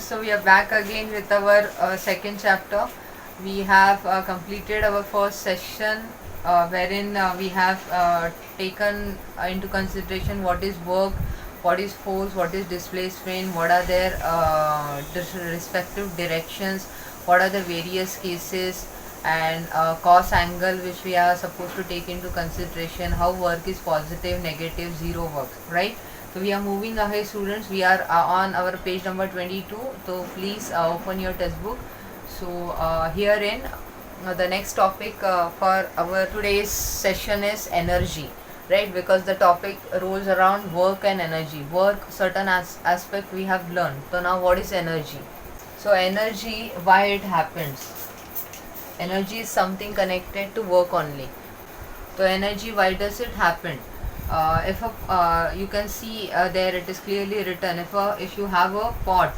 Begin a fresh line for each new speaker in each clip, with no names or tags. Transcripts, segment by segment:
So we are back again with our second chapter. We have completed our first session wherein we have taken into consideration what is work, what is force, what is displacement, what are their respective directions, what are the various cases, and cos angle which we are supposed to take into consideration, how work is positive, negative, zero work, right? So we are moving ahead, students. We are on our page number 22. So please open your textbook. So herein the next topic for our today's session is energy, right? Because the topic rolls around work and energy. Work, certain aspect we have learned. So now what is energy? So energy, why it happens? Energy is something connected to work only. So energy, why does it happen? If you can see there it is clearly written, if you have a pot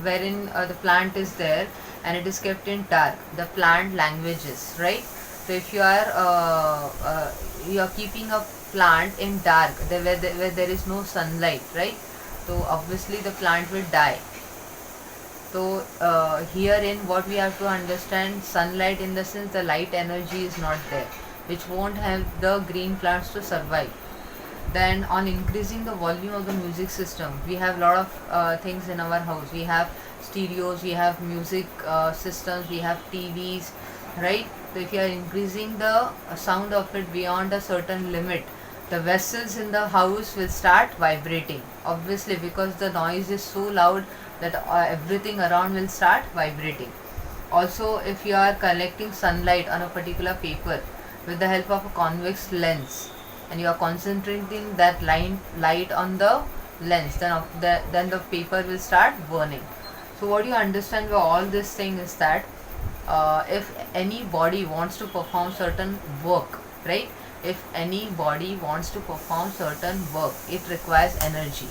wherein the plant is there and it is kept in dark, the plant languages, right? So if you are keeping a plant in dark where there is no sunlight, right? So obviously the plant will die. So herein what we have to understand, sunlight in the sense the light energy is not there, which won't help the green plants to survive. Then on increasing the volume of the music system, we have lot of things in our house. We have stereos, we have music systems, we have TVs, right? So if you are increasing the sound of it beyond a certain limit, the vessels in the house will start vibrating, obviously, because the noise is so loud that everything around will start vibrating. Also, if you are collecting sunlight on a particular paper with the help of a convex lens, and you are concentrating that light on the lens, then the paper will start burning. So what you understand by all this thing is that if any body wants to perform certain work, right? If any body wants to perform certain work, it requires energy.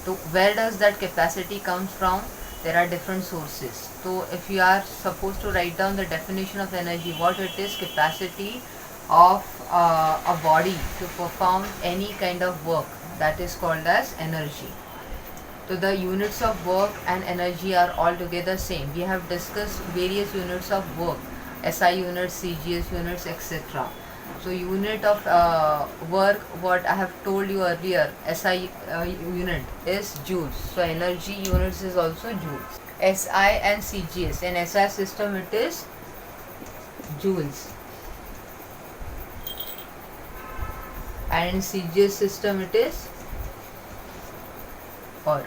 So where does that capacity comes from? There are different sources. So if you are supposed to write down the definition of energy, what it is: capacity of a body to perform any kind of work, that is called as energy. So the units of work and energy are altogether same. We have discussed various units of work, SI units, CGS units, etc. So unit of work, what I have told you earlier, SI unit is joules. So energy units is also joules. SI and CGS. In SI system it is joules, and in CGS system it is or.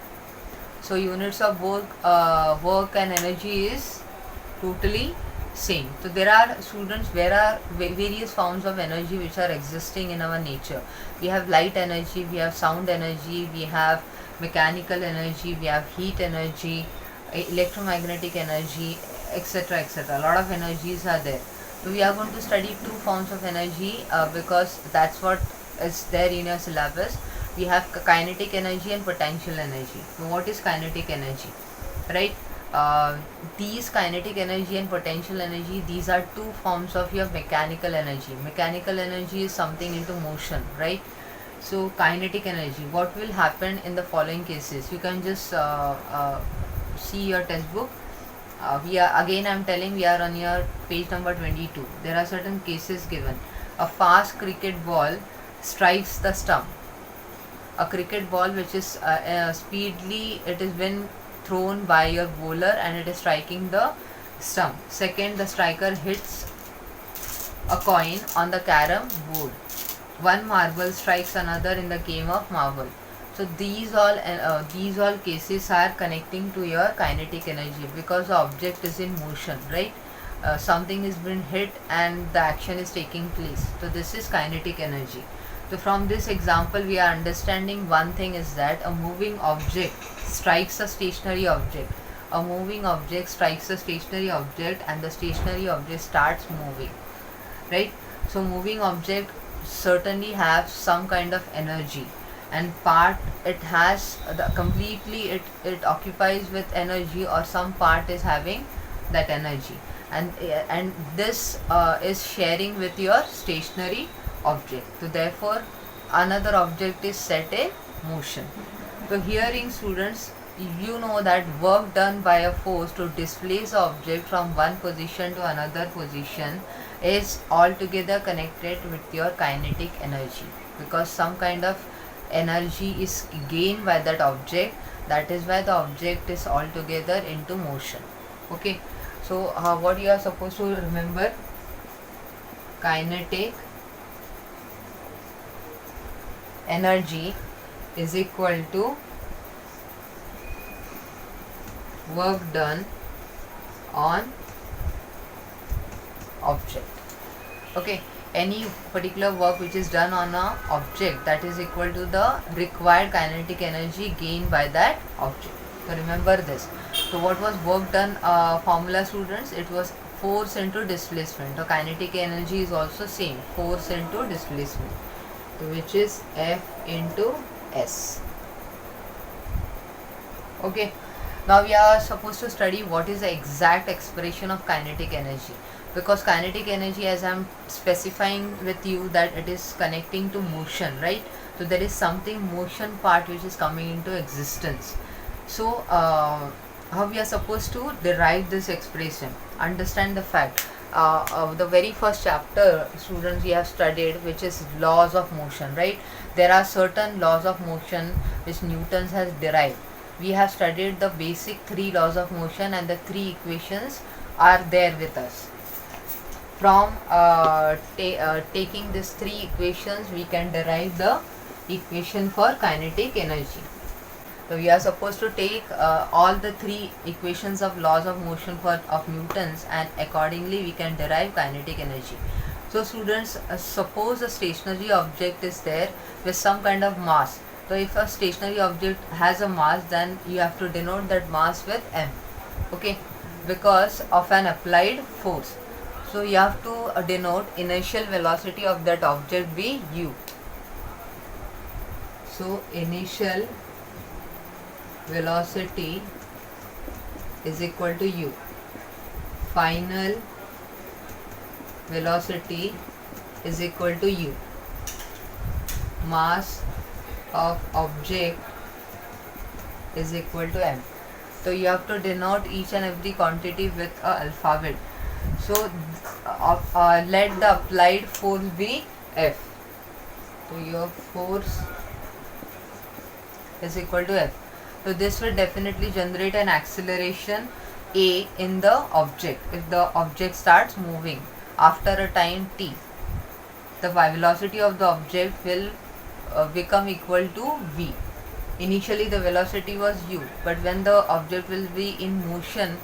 So units of work and energy is totally same. So there are, students, there are various forms of energy which are existing in our nature. We have light energy, we have sound energy, we have mechanical energy, we have heat energy, electromagnetic energy, etc., etc. A lot of energies are there. So we are going to study two forms of energy because that's what is there in your syllabus. We have kinetic energy and potential energy. So what is kinetic energy, right? These kinetic energy and potential energy, these are two forms of your mechanical energy. Mechanical energy is something into motion, right? So kinetic energy, what will happen in the following cases? You can just see your textbook. We are, again I'm telling, we are on your page number 22. There are certain cases given. A fast cricket ball strikes the stump. A cricket ball which is speedily, it is been thrown by your bowler and it is striking the stump. Second, the striker hits a coin on the carom board. One marble strikes another in the game of marble. So these all cases are connecting to your kinetic energy because the object is in motion, right? Something is being hit and the action is taking place. So this is kinetic energy. So from this example we are understanding one thing is that a moving object strikes a stationary object. A moving object strikes a stationary object and the stationary object starts moving, right? So moving object certainly have some kind of energy, and part it has the completely it occupies with energy, or some part is having that energy, and this is sharing with your stationary object. So therefore another object is set in motion. So hearing, students, you know that work done by a force to displace an object from one position to another position is altogether connected with your kinetic energy, because some kind of energy is gained by that object. That is why the object is altogether into motion. Okay, so what you are supposed to remember: kinetic energy is equal to work done on object. Okay, any particular work which is done on a object, that is equal to the required kinetic energy gained by that object. So remember this. So what was work done formula, students? It was force into displacement. The kinetic energy is also same, force into displacement, so which is F into S. Okay, now we are supposed to study what is the exact expression of kinetic energy, because kinetic energy, as I am specifying with you, that it is connecting to motion, right? So there is something motion part which is coming into existence. So how we are supposed to derive this expression? Understand the fact. The very first chapter, students, we have studied, which is laws of motion, right? There are certain laws of motion which Newton has derived. We have studied the basic 3 laws of motion, and the 3 equations are there with us. From taking these 3 equations, we can derive the equation for kinetic energy. So we are supposed to take all the 3 equations of laws of motion of Newton's, and accordingly we can derive kinetic energy. So students, suppose a stationary object is there with some kind of mass. So if a stationary object has a mass, then you have to denote that mass with m. Okay, because of an applied force. So you have to denote initial velocity of that object be u. So initial velocity is equal to u. Final velocity is equal to u. Mass of object is equal to m. So you have to denote each and every quantity with a alphabet. So let the applied force be F. So your force is equal to F. So this will definitely generate an acceleration A in the object if the object starts moving after a time t. The velocity of the object will become equal to v. Initially the velocity was u, but when the object will be in motion,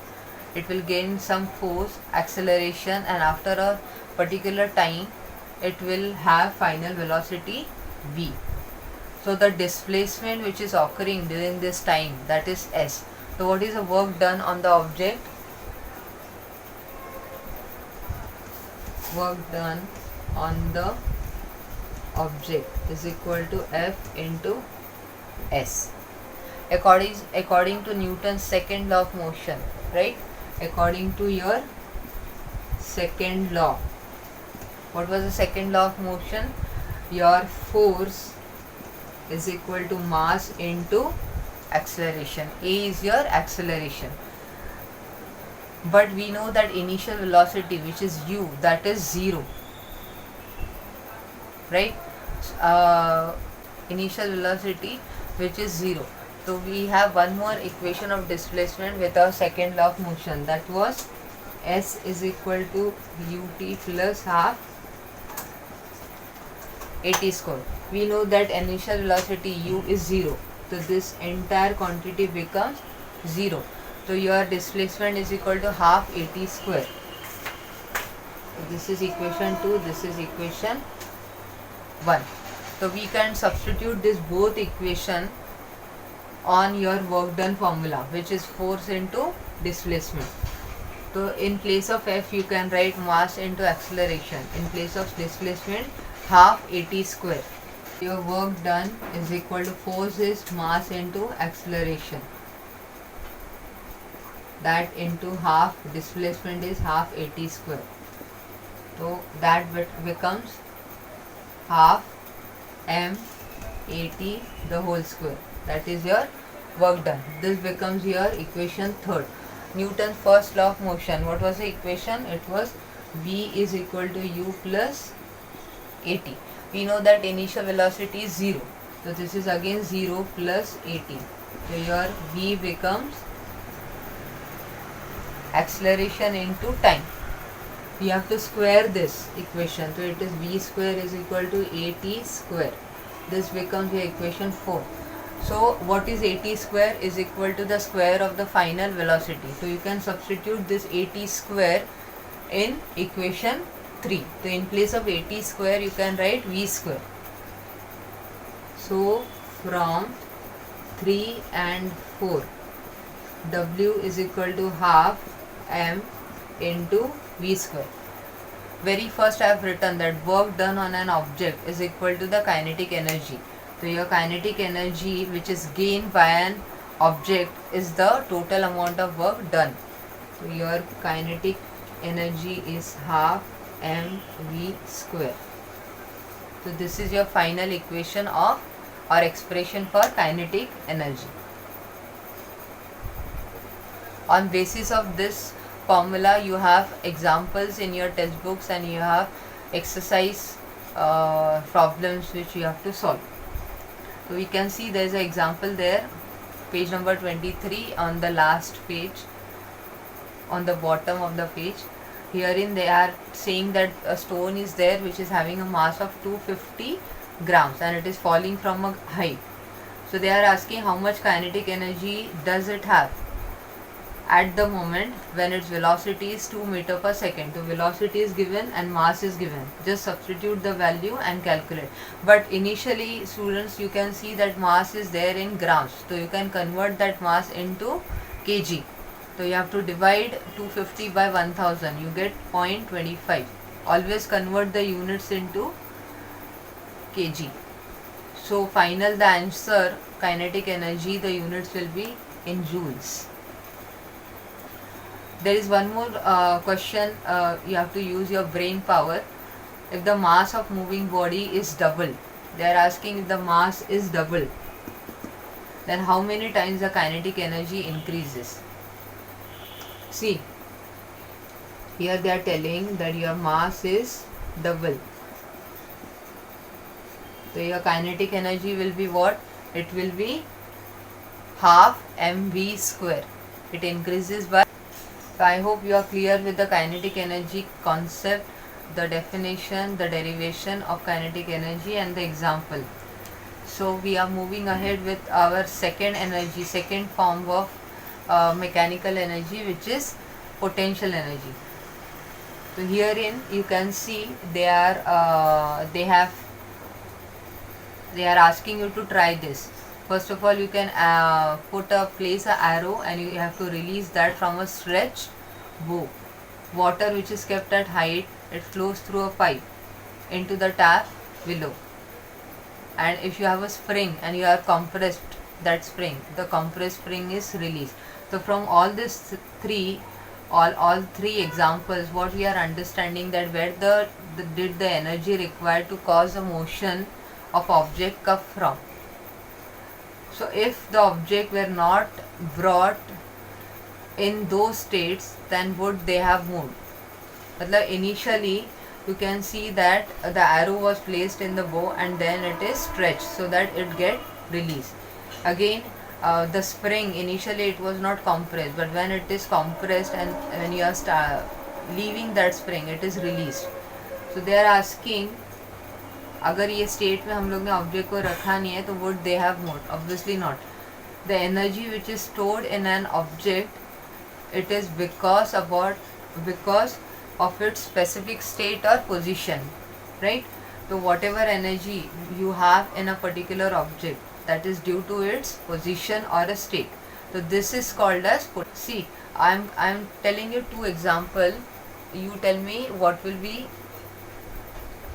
it will gain some force, acceleration, and after a particular time it will have final velocity v. So the displacement which is occurring during this time, that is s. So what is the work done on the object? Work done on the object is equal to F into S. According to Newton's second law of motion, right? According to your second law. What was the second law of motion? Your force is equal to mass into acceleration. A is your acceleration. But we know that initial velocity, which is u, that is 0. Right? Initial velocity which is 0. So we have one more equation of displacement with our second law of motion, that was S is equal to ut plus half at square. We know that initial velocity u is 0, so this entire quantity becomes 0. So your displacement is equal to half at square. So this is equation 2, this is equation 1. So we can substitute this both equation on your work done formula, which is force into displacement. So in place of F you can write mass into acceleration. In place of displacement, half at square. Your work done is equal to force is mass into acceleration. That into half, displacement is half at square. So that becomes half m at the whole square. That is your work done. This becomes your equation third. Newton's first law of motion. What was the equation? It was V is equal to U plus AT. We know that initial velocity is 0. So this is again 0 plus AT. So your V becomes acceleration into time. We have to square this equation. So it is V square is equal to AT square. This becomes your equation 4. So what is AT square? Is equal to the square of the final velocity. So you can substitute this AT square in equation 3. So in place of AT square you can write V square. So from 3 and 4, W is equal to half m into V square. Very first I have written that work done on an object is equal to the kinetic energy. So your kinetic energy which is gained by an object is the total amount of work done. So your kinetic energy is half mv square. So this is your final equation of or expression for kinetic energy. On basis of this formula you have examples in your textbooks and you have exercise problems which you have to solve. So we can see there is an example there, page number 23 on the last page, on the bottom of the page. Herein they are saying that a stone is there which is having a mass of 250 grams and it is falling from a height. So they are asking how much kinetic energy does it have at the moment when its velocity is 2 meter per second. So velocity is given and mass is given. Just substitute the value and calculate. But initially students, you can see that mass is there in grams. So you can convert that mass into kg. So you have to divide 250 by 1000. You get 0.25. Always convert the units into kg. So final the answer kinetic energy, the units will be in joules. There is one more question, you have to use your brain power. If the mass of moving body is double, they are asking if the mass is double, then how many times the kinetic energy increases. See, here they are telling that your mass is double. So your kinetic energy will be what? It will be half mv square. It increases by. So I hope you are clear with the kinetic energy concept, the definition, the derivation of kinetic energy and the example. So we are moving ahead with our second energy, second form of mechanical energy, which is potential energy. So herein you can see they are asking you to try this. First of all, you can place an arrow and you have to release that from a stretched bow. Water which is kept at height, it flows through a pipe into the tap below. And if you have a spring and you are compressed that spring, the compressed spring is released. So from all these all three examples, what we are understanding that where did the energy required to cause a motion of object come from. So if the object were not brought in those states, then would they have moved? But initially you can see that the arrow was placed in the bow and then it is stretched so that it get released. Again the spring, initially it was not compressed, but when it is compressed and when you are leaving that spring, it is released. So they are asking, अगर ये state में हम लोग ने object को रखा नहीं है तो would they have moved? Obviously not. The energy which is stored in an object, it is because of its specific state or position, right? So whatever energy you have in a particular object, that is due to its position or a state. So this is called as see, I'm telling you two example. You tell me what will be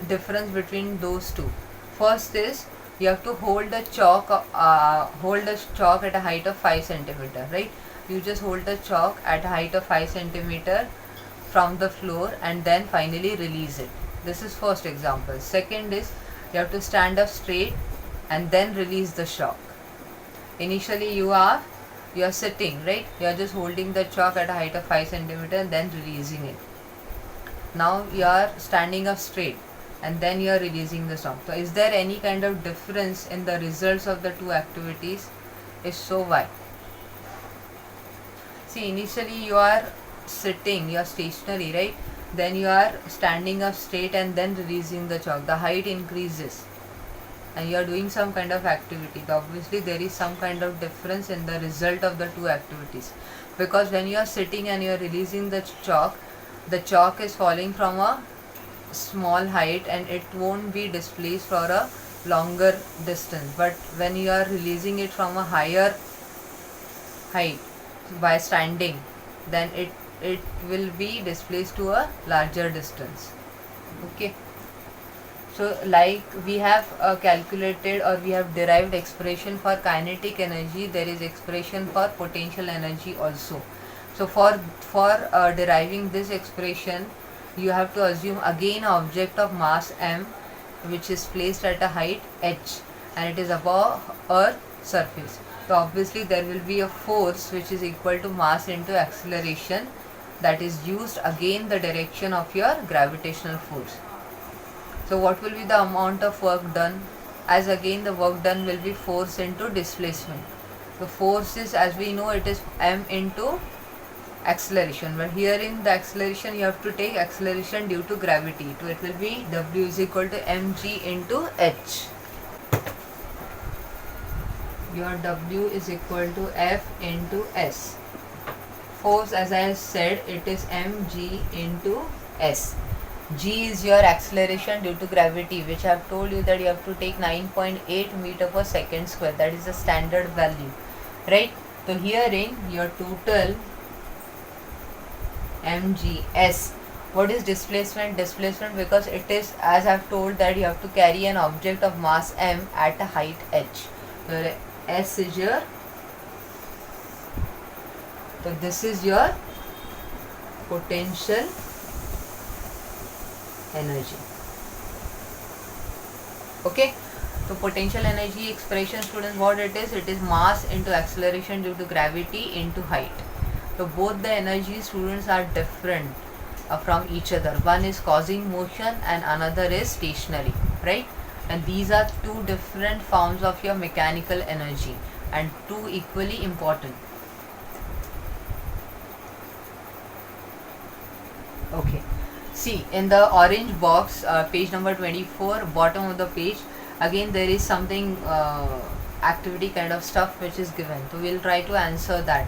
difference between those two. First is you have to hold a chalk at a height of 5 centimeter, right? You just hold the chalk at a height of 5 centimeter from the floor and then finally release it. This is first example. Second is you have to stand up straight and then release the chalk. Initially you are sitting, right? You are just holding the chalk at a height of 5 centimeter and then releasing it. Now you are standing up straight and then you are releasing the chalk. So is there any kind of difference in the results of the two activities? If so, why? See, initially you are sitting, you are stationary, right? Then you are standing up straight and then releasing the chalk. The height increases and you are doing some kind of activity. Obviously there is some kind of difference in the result of the two activities, because when you are sitting and you are releasing the chalk is falling from a small height and it won't be displaced for a longer distance. But when you are releasing it from a higher height by standing, then it will be displaced to a larger distance. Okay. So like we have calculated or we have derived expression for kinetic energy, there is expression for potential energy also. So for deriving this expression, you have to assume again an object of mass m, which is placed at a height h and it is above earth surface. So obviously there will be a force which is equal to mass into acceleration, that is used again the direction of your gravitational force. So what will be the amount of work done? As again the work done will be force into displacement. The force is, as we know, it is m into acceleration, but here in the acceleration you have to take acceleration due to gravity. So it will be W is equal to mg into h. Your W is equal to F into S. Force, as I said, it is mg into S. G is your acceleration due to gravity, which I have told you that you have to take 9.8 meter per second square. That is the standard value, right? So herein your total mgs. What is displacement? Displacement, because it is, as I have told, that you have to carry an object of mass m at a height h. So S is your, so this is your potential energy. Okay, so potential energy expression, students, what it is mass into acceleration due to gravity into height. So both the energy, students, are different from each other. One is causing motion and another is stationary, right? And these are two different forms of your mechanical energy and two equally important. Okay. See, in the orange box, page number 24, bottom of the page, again there is something activity kind of stuff which is given. So we'll try to answer that.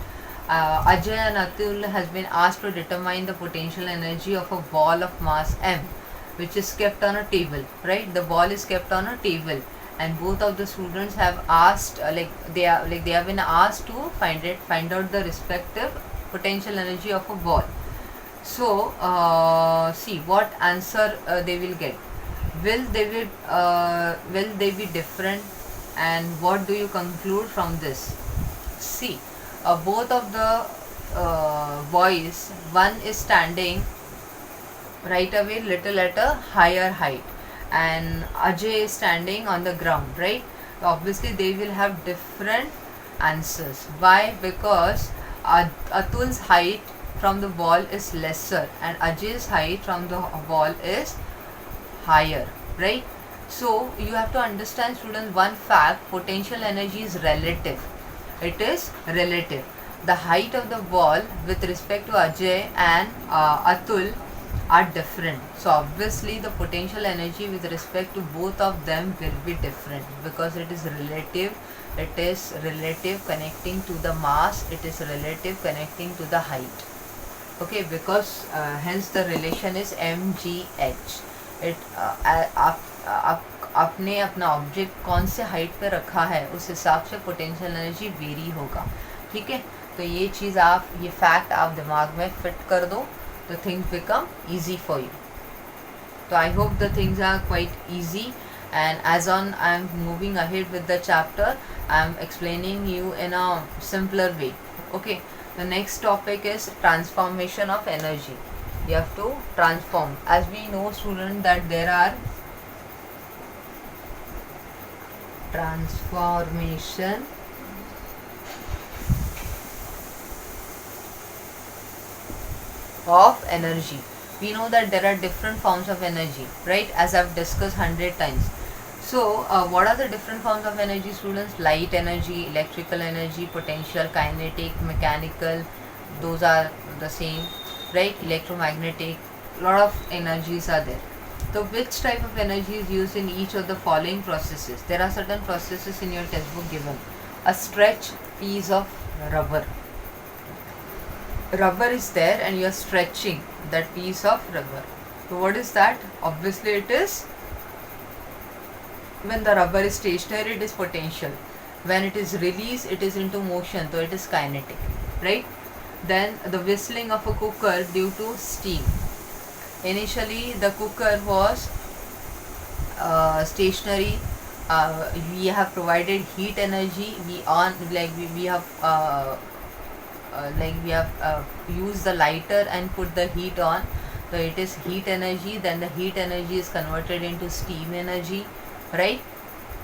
Ajay and Atul has been asked to determine the potential energy of a ball of mass m, which is kept on a table, right? The ball is kept on a table, and both of the students have asked, they have been asked to find out the respective potential energy of a ball. So see what answer they will get. Will they be different, and what do you conclude from this? See, both of the boys, one is standing right away little at a higher height and Ajay is standing on the ground, right? Obviously they will have different answers. Why? Because Atul's height from the ball is lesser and Ajay's height from the ball is higher, right? So you have to understand, students, one fact: potential energy is relative. It is relative. The height of the ball with respect to Ajay and Atul are different. So obviously the potential energy with respect to both of them will be different because it is relative. It is relative connecting to the mass. It is relative connecting to the height. Okay, because hence the relation is mgh. It आपने अपना object कौन से height पे रखा है उस हिसाब से पोटेंशियल एनर्जी वेरी होगा. ठीक है, तो ये चीज़ आप, ये फैक्ट आप दिमाग में फिट कर दो तो things become easy for you. तो I hope the things are quite easy, and as on I am moving ahead with the chapter, I am explaining you in a simpler way. Okay, the next topic is transformation of energy. You have to transform. As we know, student, that there are transformation of energy. We know that there are different forms of energy, right, as I've discussed 100 times. So what are the different forms of energy, students? Light energy, electrical energy, potential, kinetic, mechanical, those are the same, right? Electromagnetic, lot of energies are there. So which type of energy is used in each of the following processes? There are certain processes in your textbook given. A stretch piece of rubber. Rubber is there and you are stretching that piece of rubber. So what is that? Obviously it is, when the rubber is stationary, it is potential. When it is released, it is into motion, so it is kinetic, right? Then the whistling of a cooker due to steam. Initially the cooker was stationary. We have provided heat energy. We have used the lighter and put the heat on, so it is heat energy. Then the heat energy is converted into steam energy, right?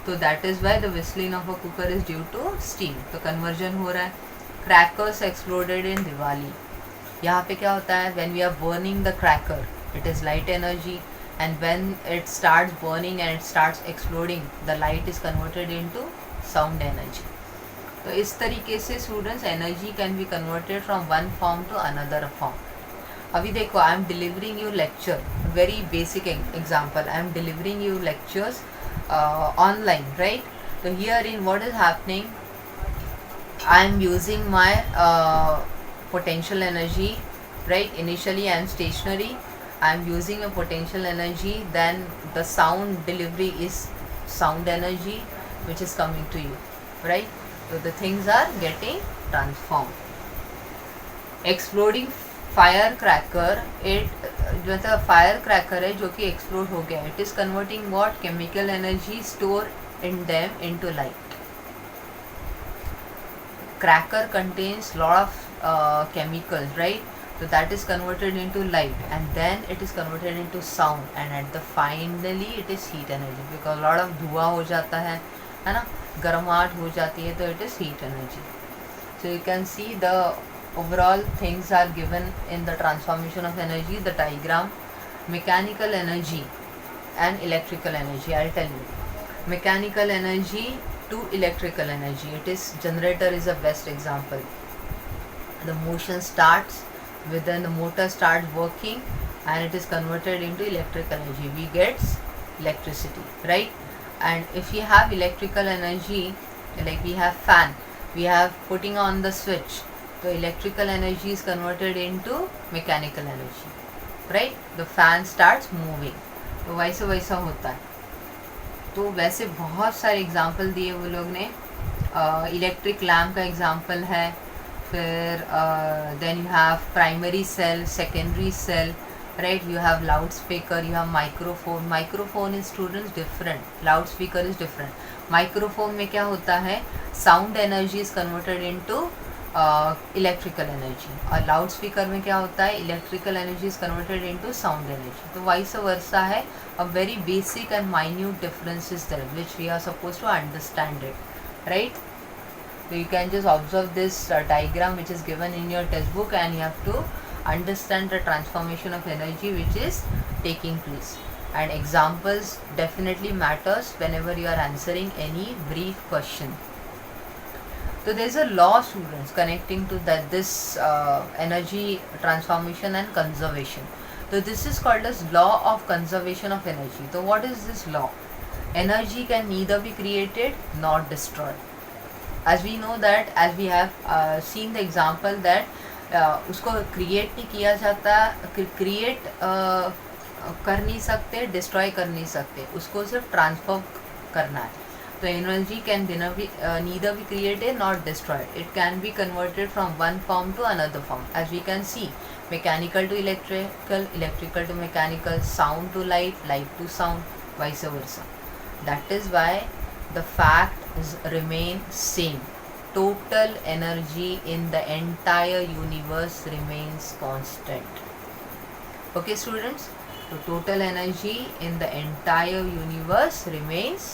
तो that is why the whistling of a cooker is due to steam. तो conversion हो रहा है. Crackers exploded in Diwali. यहाँ पे क्या होता है? When we are burning the cracker, it is light energy, and when it starts burning and it starts exploding, the light is converted into sound energy. तो इस तरीके से students energy can be converted from one form to another form. अभी देखो, I am delivering you lecture, very basic example. I am delivering you lectures online, right? So here in what is happening, I am using my potential energy, right? Initially I am stationary, I am using a potential energy, then the sound delivery is sound energy which is coming to you, right? So the things are getting transformed. Exploding firecracker, it जो है fire cracker है जो कि explode हो गया, it is converting what? Chemical energy store in them into light. Cracker contains lot of chemicals, right? So that is converted into light and then it is converted into sound, and at the finally it is heat energy, because lot of धुआं हो जाता है ना, गर्माहट हो जाती है, तो it is heat energy. So you can see the overall things are given in the transformation of energy, the diagram. Mechanical energy and electrical energy, I'll tell you. Mechanical energy to electrical energy, it is generator is the best example. The motion starts, within the motor starts working and it is converted into electrical energy. We get electricity, right? And if we have electrical energy, like we have fan, we have putting on the switch, so electrical energy is converted into mechanical energy, right? The fan starts moving, तो वैसे वैसा होता है. तो वैसे बहुत सारे example दिए वो लोग ने. इलेक्ट्रिक लैम्प का एग्जाम्पल है, फिर then you have primary cell, secondary cell, right? You have loud speaker, you have microphone. Microphone is students different, loud speaker is different. Microphone में क्या होता है? Sound energy is converted into electrical energy, और loud speaker में क्या होता है? Electrical energy is converted into sound energy. तो वाइस वर्सा है. A very basic and minute difference is there which we are suppose to understand it, right? So you can just observe this diagram which is given in your textbook, and you have to understand the transformation of energy which is taking place. And examples definitely matters whenever you are answering any brief question. So there is a law, students, connecting to that this energy transformation and conservation. So this is called as law of conservation of energy. So what is this law? Energy can neither be created nor destroyed. As we know that, as we have seen the example that उसको create नहीं किया जाता, create कर नहीं सकते, destroy कर नहीं सकते, उसको सिर्फ ट्रांसफर करना है. तो energy can neither be created not destroyed. It can be converted from one form to another form, as we can see. Mechanical to electrical, electrical to mechanical, sound to light, light to sound, vice versa. That is why the fact remain same. Total energy in the entire universe remains constant. Okay students, so total energy in the entire universe remains